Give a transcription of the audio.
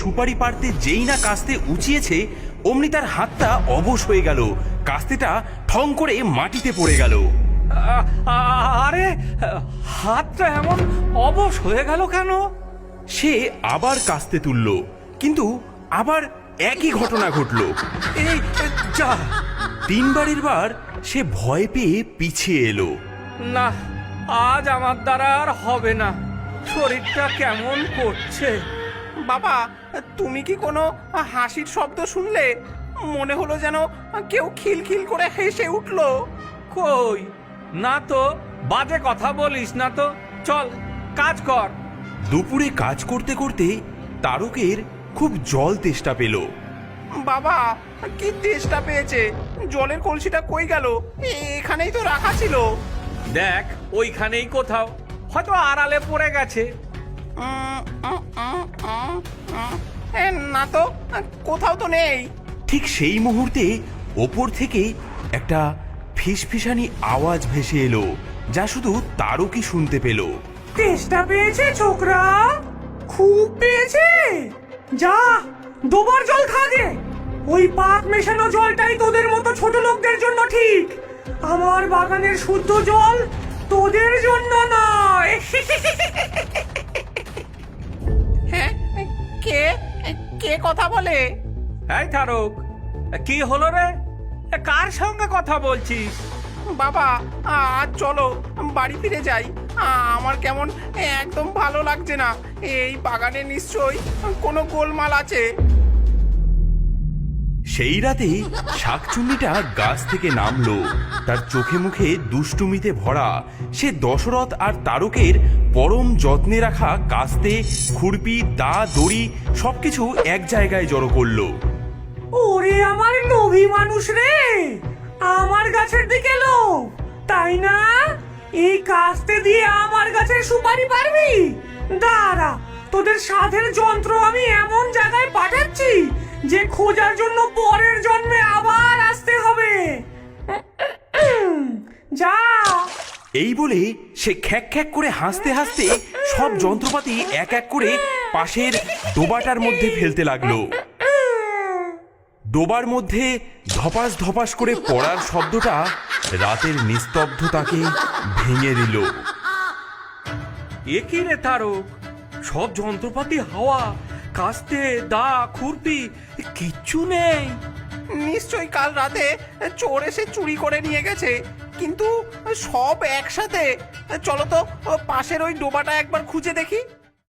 সুপারি পাড়তে যেই না কাস্তে উঁচিয়েছে অমনি তার হাতটা অবশ হয়ে গেল। কাস্তেটা ঠং করে মাটিতে পড়ে গেল। আরে হাতটা এমন অবশ হয়ে গেল কেন? সে আবার কাস্তে তুলল, কিন্তু আবার একই ঘটনা ঘটল। এই যা, তিনবারের বার সে ভয় পেয়ে পিছিয়ে এলো। না, আজ আমার দ্বারা আর হবে না, শরীরটা কেমন করছে। বাবা, তুমি কি কোনো হাসির শব্দ শুনলে? মনে হলো যেন কেউ খিলখিল করে হেসে উঠলো। কই না তো, বাজে কথা বলিস না তো, চল কাজ কর। দুপুরে কাজ করতে করতে তারকের খুব জল তেষ্টা পেল। বাবা, কি তেষ্টা পেয়েছে! জলের কলসিটা কই গেল? এখানেই তো রাখা ছিল। দেখ, ওইখানেই কোথাও, হয়তো আড়ালে পড়ে গেছে। না তো, কোথাও তো নেই। ঠিক সেই মুহূর্তে ওপর থেকে একটা ফিসফিসানি আওয়াজ ভেসে এলো, যা শুধু তারকই শুনতে পেল। তেষ্টা পেয়েছে ছোকরা? খুব পেয়েছে? যা, দুবার জল খা গে। ওই পাক মেশানো জলটাই তোদের মতো ছোট লোকদের জন্য ঠিক। আমার বাগানের শুদ্ধ জল তোদের জন্য নয়। হ্যাঁ, কে কে কথা বলে? এই তারক, কি হলো রে? কার সঙ্গে কথা বলছিস? বাবা, আজ চলো বাড়ি ফিরে যাই। আমার কেমন একদম ভালো লাগছে না। এই বাগানে নিশ্চয়ই কোনো গোলমাল আছে। সেই রাতে শাকচুন্নিটা গাছ থেকে নামলো। তার চোখে মুখে দুষ্টুমিতে ভরা। সে দশরথ আর তারকের পরম যত্নে রাখা কাস্তে, খুরপি, দা, দড়ি সবকিছু এক জায়গায় জড়ো করলো। ওরে আমার লোভী মানুষ রে, আমার গাছের দিকে লোভ, তাই না? এই কাস্তে দিয়ে আমার গাছের সুপারি পারবি? দাঁড়া, তোদের সাধের যন্ত্র আমি এমন জায়গায় পাঠাচ্ছি যে খোঁজার জন্য পরের জন্মে আবার আসতে হবে। যা। এই বলে সে খ্যাক খ্যাক করে হাসতে হাসতে সব যন্ত্রপাতি এক এক করে পাশের ডোবাটার মধ্যে ফেলতে লাগলো। ডোবার মধ্যে ধপাস ধপাস করে পড়ার শব্দটা রাতের নিস্তব্ধতাকে ভেঙে দিল। এ কি রে তারক, সব যন্ত্রপাতি হাওয়া, কাস্তে, দা, খুরপি কিচ্ছু নেই। নিশ্চয়ই কাল রাতে চোর এসে চুরি করে নিয়ে গেছে, কিন্তু সব একসাথে। চলো তো পাশের ওই ডোবাটা একবার খুঁজে দেখি।